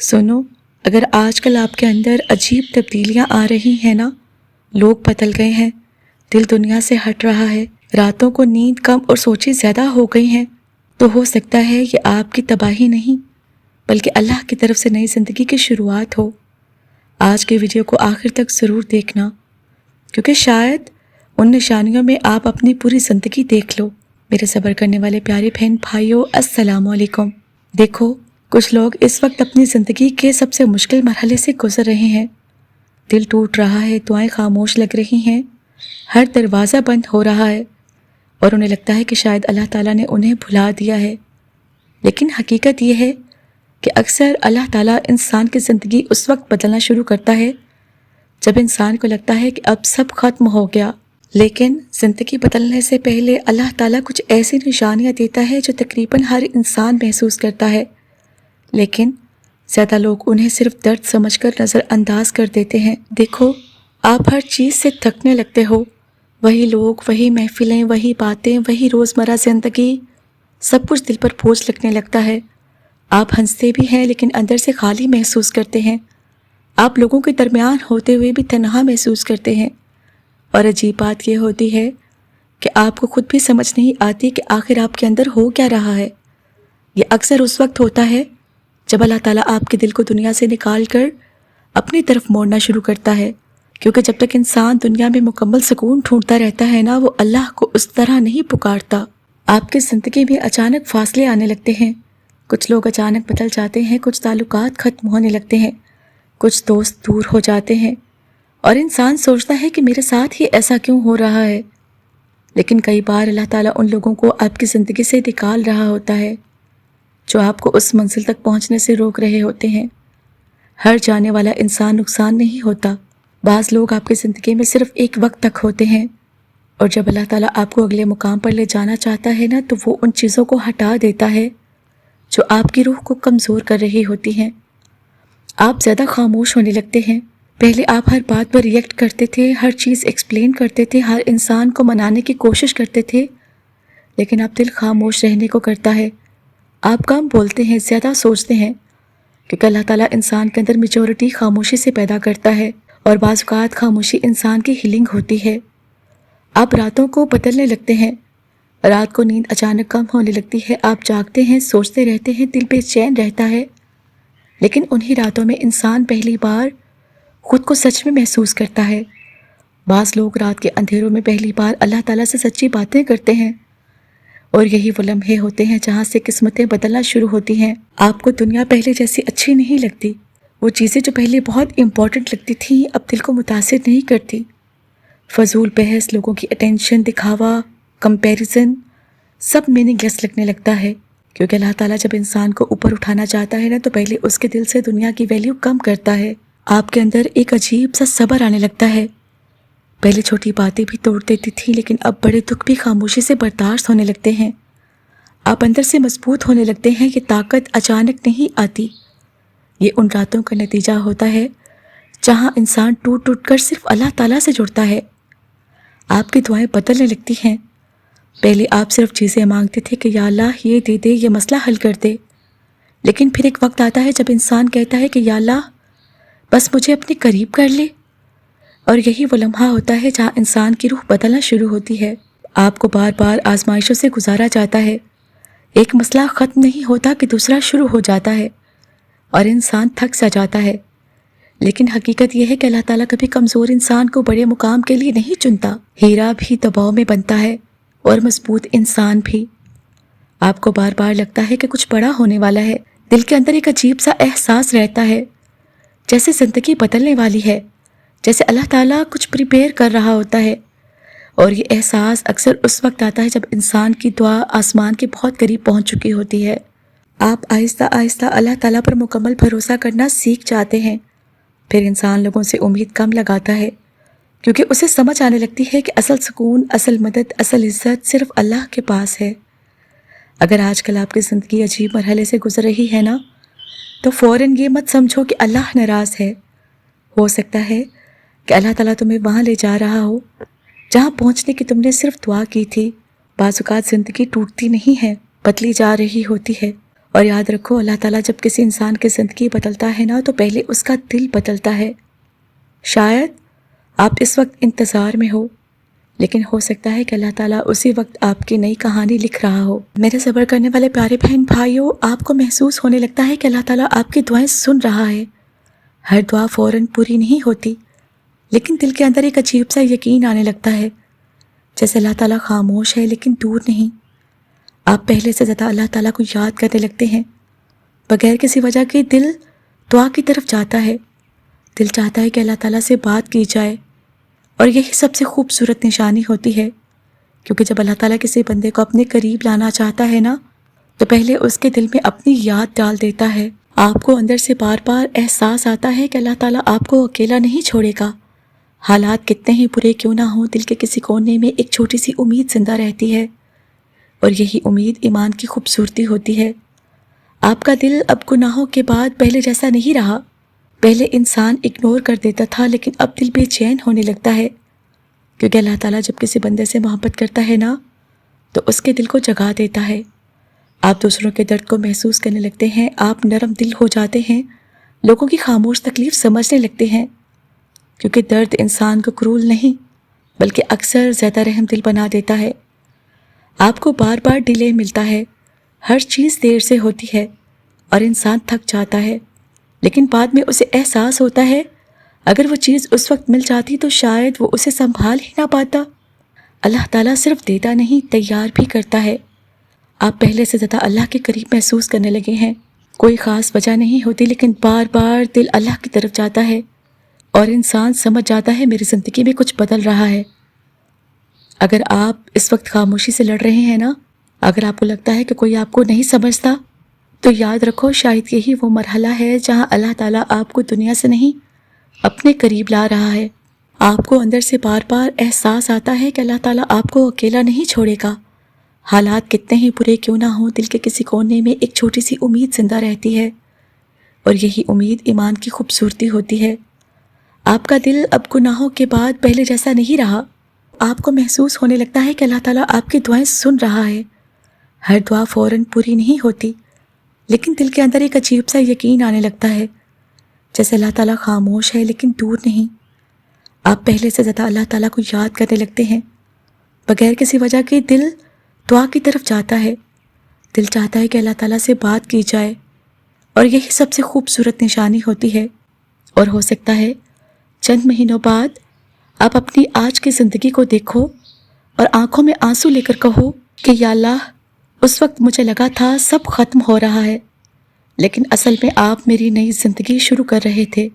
سنو، اگر آج کل آپ کے اندر عجیب تبدیلیاں آ رہی ہیں نا، لوگ بدل گئے ہیں، دل دنیا سے ہٹ رہا ہے، راتوں کو نیند کم اور سوچیں زیادہ ہو گئی ہیں، تو ہو سکتا ہے یہ آپ کی تباہی نہیں بلکہ اللہ کی طرف سے نئی زندگی کی شروعات ہو۔ آج کے ویڈیو کو آخر تک ضرور دیکھنا، کیونکہ شاید ان نشانیوں میں آپ اپنی پوری زندگی دیکھ لو۔ میرے صبر کرنے والے پیارے بہن بھائیوں، السلام علیکم۔ دیکھو، کچھ لوگ اس وقت اپنی زندگی کے سب سے مشکل مرحلے سے گزر رہے ہیں۔ دل ٹوٹ رہا ہے، دعائیں خاموش لگ رہی ہیں، ہر دروازہ بند ہو رہا ہے، اور انہیں لگتا ہے کہ شاید اللہ تعالیٰ نے انہیں بھلا دیا ہے۔ لیکن حقیقت یہ ہے کہ اکثر اللہ تعالیٰ انسان کی زندگی اس وقت بدلنا شروع کرتا ہے جب انسان کو لگتا ہے کہ اب سب ختم ہو گیا۔ لیکن زندگی بدلنے سے پہلے اللہ تعالیٰ کچھ ایسی نشانیاں دیتا ہے جو تقریباً ہر انسان محسوس کرتا ہے، لیکن زیادہ لوگ انہیں صرف درد سمجھ کر نظر انداز کر دیتے ہیں۔ دیکھو، آپ ہر چیز سے تھکنے لگتے ہو، وہی لوگ، وہی محفلیں، وہی باتیں، وہی روزمرہ زندگی، سب کچھ دل پر بوجھ لگنے لگتا ہے۔ آپ ہنستے بھی ہیں لیکن اندر سے خالی محسوس کرتے ہیں۔ آپ لوگوں کے درمیان ہوتے ہوئے بھی تنہا محسوس کرتے ہیں، اور عجیب بات یہ ہوتی ہے کہ آپ کو خود بھی سمجھ نہیں آتی کہ آخر آپ کے اندر ہو کیا رہا ہے۔ یہ اکثر اس وقت ہوتا ہے جب اللہ تعالیٰ آپ کے دل کو دنیا سے نکال کر اپنی طرف موڑنا شروع کرتا ہے، کیونکہ جب تک انسان دنیا میں مکمل سکون ڈھونڈتا رہتا ہے نا، وہ اللہ کو اس طرح نہیں پکارتا۔ آپ کی زندگی میں اچانک فاصلے آنے لگتے ہیں، کچھ لوگ اچانک بدل جاتے ہیں، کچھ تعلقات ختم ہونے لگتے ہیں، کچھ دوست دور ہو جاتے ہیں، اور انسان سوچتا ہے کہ میرے ساتھ ہی ایسا کیوں ہو رہا ہے۔ لیکن کئی بار اللہ تعالیٰ ان لوگوں کو آپ کی زندگی سے نکال رہا ہوتا ہے جو آپ کو اس منزل تک پہنچنے سے روک رہے ہوتے ہیں۔ ہر جانے والا انسان نقصان نہیں ہوتا، بعض لوگ آپ کی زندگی میں صرف ایک وقت تک ہوتے ہیں، اور جب اللہ تعالیٰ آپ کو اگلے مقام پر لے جانا چاہتا ہے نا، تو وہ ان چیزوں کو ہٹا دیتا ہے جو آپ کی روح کو کمزور کر رہی ہوتی ہیں۔ آپ زیادہ خاموش ہونے لگتے ہیں۔ پہلے آپ ہر بات پر ریئیکٹ کرتے تھے، ہر چیز ایکسپلین کرتے تھے، ہر انسان کو منانے کی کوشش کرتے تھے، لیکن اب دل خاموش رہنے کو کرتا ہے۔ آپ کم بولتے ہیں، زیادہ سوچتے ہیں، کیونکہ اللہ تعالیٰ انسان کے اندر میچورٹی خاموشی سے پیدا کرتا ہے، اور بعض اوقات خاموشی انسان کی ہیلنگ ہوتی ہے۔ آپ راتوں کو بدلنے لگتے ہیں، رات کو نیند اچانک کم ہونے لگتی ہے، آپ جاگتے ہیں، سوچتے رہتے ہیں، دل بے چین رہتا ہے، لیکن انہی راتوں میں انسان پہلی بار خود کو سچ میں محسوس کرتا ہے۔ بعض لوگ رات کے اندھیروں میں پہلی بار اللہ تعالیٰ سے سچی باتیں کرتے ہیں، اور یہی وہ لمحے ہوتے ہیں جہاں سے قسمتیں بدلنا شروع ہوتی ہیں۔ آپ کو دنیا پہلے جیسی اچھی نہیں لگتی، وہ چیزیں جو پہلے بہت امپورٹنٹ لگتی تھیں اب دل کو متاثر نہیں کرتی۔ فضول بحث، لوگوں کی اٹینشن، دکھاوا، کمپیریزن، سب میننگ لیس لگنے لگتا ہے، کیونکہ اللہ تعالیٰ جب انسان کو اوپر اٹھانا چاہتا ہے نا، تو پہلے اس کے دل سے دنیا کی ویلیو کم کرتا ہے۔ آپ کے اندر ایک عجیب سا صبر آنے لگتا ہے۔ پہلے چھوٹی باتیں بھی توڑ دیتی تھی، لیکن اب بڑے دکھ بھی خاموشی سے برداشت ہونے لگتے ہیں۔ آپ اندر سے مضبوط ہونے لگتے ہیں۔ یہ طاقت اچانک نہیں آتی، یہ ان راتوں کا نتیجہ ہوتا ہے جہاں انسان ٹوٹ ٹوٹ کر صرف اللہ تعالیٰ سے جڑتا ہے۔ آپ کی دعائیں بدلنے لگتی ہیں۔ پہلے آپ صرف چیزیں مانگتے تھے کہ یا اللہ یہ دے دے، یہ مسئلہ حل کر دے، لیکن پھر ایک وقت آتا ہے جب انسان کہتا ہے کہ یا اللہ بس مجھے اپنے قریب کر لے، اور یہی وہ لمحہ ہوتا ہے جہاں انسان کی روح بدلنا شروع ہوتی ہے۔ آپ کو بار بار آزمائشوں سے گزارا جاتا ہے، ایک مسئلہ ختم نہیں ہوتا کہ دوسرا شروع ہو جاتا ہے، اور انسان تھک سا جاتا ہے۔ لیکن حقیقت یہ ہے کہ اللہ تعالیٰ کبھی کمزور انسان کو بڑے مقام کے لیے نہیں چنتا۔ ہیرا بھی دباؤ میں بنتا ہے، اور مضبوط انسان بھی۔ آپ کو بار بار لگتا ہے کہ کچھ بڑا ہونے والا ہے، دل کے اندر ایک عجیب سا احساس رہتا ہے جیسے زندگی بدلنے والی ہے، جیسے اللہ تعالیٰ کچھ پریپیئر کر رہا ہوتا ہے، اور یہ احساس اکثر اس وقت آتا ہے جب انسان کی دعا آسمان کے بہت قریب پہنچ چکی ہوتی ہے۔ آپ آہستہ آہستہ اللہ تعالیٰ پر مکمل بھروسہ کرنا سیکھ جاتے ہیں۔ پھر انسان لوگوں سے امید کم لگاتا ہے، کیونکہ اسے سمجھ آنے لگتی ہے کہ اصل سکون، اصل مدد، اصل عزت صرف اللہ کے پاس ہے۔ اگر آج کل آپ کی زندگی عجیب مرحلے سے گزر رہی ہے نا، تو فوراً یہ مت سمجھو کہ اللہ ناراض ہے۔ ہو سکتا ہے کہ اللہ تعالیٰ تمہیں وہاں لے جا رہا ہو جہاں پہنچنے کی تم نے صرف دعا کی تھی۔ بعض اوقات زندگی ٹوٹتی نہیں ہے، بدلی جا رہی ہوتی ہے، اور یاد رکھو اللہ تعالیٰ جب کسی انسان کی زندگی بدلتا ہے نا تو پہلے اس کا دل بدلتا ہے۔ شاید آپ اس وقت انتظار میں ہو، لیکن ہو سکتا ہے کہ اللہ تعالیٰ اسی وقت آپ کی نئی کہانی لکھ رہا ہو۔ میرے صبر کرنے والے پیارے بہن بھائیوں، آپ کو محسوس ہونے لگتا ہے کہ اللہ تعالیٰ آپ کی دعائیں سن رہا ہے۔ ہر دعا فوراً پوری نہیں ہوتی، لیکن دل کے اندر ایک عجیب سا یقین آنے لگتا ہے، جیسے اللہ تعالیٰ خاموش ہے لیکن دور نہیں۔ آپ پہلے سے زیادہ اللہ تعالیٰ کو یاد کرنے لگتے ہیں، بغیر کسی وجہ کے دل دعا کی طرف جاتا ہے۔ دل چاہتا ہے کہ اللہ تعالیٰ سے بات کی جائے، اور یہی سب سے خوبصورت نشانی ہوتی ہے، کیونکہ جب اللہ تعالیٰ کسی بندے کو اپنے قریب لانا چاہتا ہے نا تو پہلے اس کے دل میں اپنی یاد ڈال دیتا ہے۔ آپ کو اندر سے بار بار احساس آتا ہے کہ اللہ تعالیٰ آپ کو اکیلا نہیں چھوڑے گا۔ حالات کتنے ہی برے کیوں نہ ہوں، دل کے کسی کونے میں ایک چھوٹی سی امید زندہ رہتی ہے، اور یہی امید ایمان کی خوبصورتی ہوتی ہے۔ آپ کا دل اب گناہوں کے بعد پہلے جیسا نہیں رہا۔ پہلے انسان اگنور کر دیتا تھا، لیکن اب دل بے چین ہونے لگتا ہے، کیونکہ اللہ تعالیٰ جب کسی بندے سے محبت کرتا ہے نا تو اس کے دل کو جگا دیتا ہے۔ آپ دوسروں کے درد کو محسوس کرنے لگتے ہیں، آپ نرم دل ہو جاتے ہیں، لوگوں کی خاموش تکلیف سمجھنے لگتے ہیں، کیونکہ درد انسان کو کرول نہیں بلکہ اکثر زیادہ رحم دل بنا دیتا ہے۔ آپ کو بار بار ڈیلے ملتا ہے، ہر چیز دیر سے ہوتی ہے اور انسان تھک جاتا ہے، لیکن بعد میں اسے احساس ہوتا ہے اگر وہ چیز اس وقت مل جاتی تو شاید وہ اسے سنبھال ہی نہ پاتا۔ اللہ تعالیٰ صرف دیتا نہیں، تیار بھی کرتا ہے۔ آپ پہلے سے زیادہ اللہ کے قریب محسوس کرنے لگے ہیں۔ کوئی خاص وجہ نہیں ہوتی، لیکن بار بار دل اللہ کی طرف جاتا ہے اور انسان سمجھ جاتا ہے میری زندگی میں کچھ بدل رہا ہے۔ اگر آپ اس وقت خاموشی سے لڑ رہے ہیں نا، اگر آپ کو لگتا ہے کہ کوئی آپ کو نہیں سمجھتا، تو یاد رکھو شاید یہی وہ مرحلہ ہے جہاں اللہ تعالیٰ آپ کو دنیا سے نہیں اپنے قریب لا رہا ہے۔ آپ کو اندر سے بار بار احساس آتا ہے کہ اللہ تعالیٰ آپ کو اکیلا نہیں چھوڑے گا۔ حالات کتنے ہی برے کیوں نہ ہوں، دل کے کسی کونے میں ایک چھوٹی سی امید زندہ رہتی ہے، اور یہی امید ایمان کی خوبصورتی ہوتی ہے۔ آپ کا دل اب گناہوں کے بعد پہلے جیسا نہیں رہا۔ آپ کو محسوس ہونے لگتا ہے کہ اللہ تعالیٰ آپ کی دعائیں سن رہا ہے۔ ہر دعا فوراً پوری نہیں ہوتی، لیکن دل کے اندر ایک عجیب سا یقین آنے لگتا ہے، جیسے اللہ تعالیٰ خاموش ہے لیکن دور نہیں۔ آپ پہلے سے زیادہ اللہ تعالیٰ کو یاد کرنے لگتے ہیں، بغیر کسی وجہ کے دل دعا کی طرف جاتا ہے۔ دل چاہتا ہے کہ اللہ تعالیٰ سے بات کی جائے، اور یہی سب سے خوبصورت نشانی ہوتی ہے۔ اور ہو سکتا ہے چند مہینوں بعد آپ اپنی آج کی زندگی کو دیکھو اور آنکھوں میں آنسو لے کر کہو کہ یا اللہ، اس وقت مجھے لگا تھا سب ختم ہو رہا ہے، لیکن اصل میں آپ میری نئی زندگی شروع کر رہے تھے۔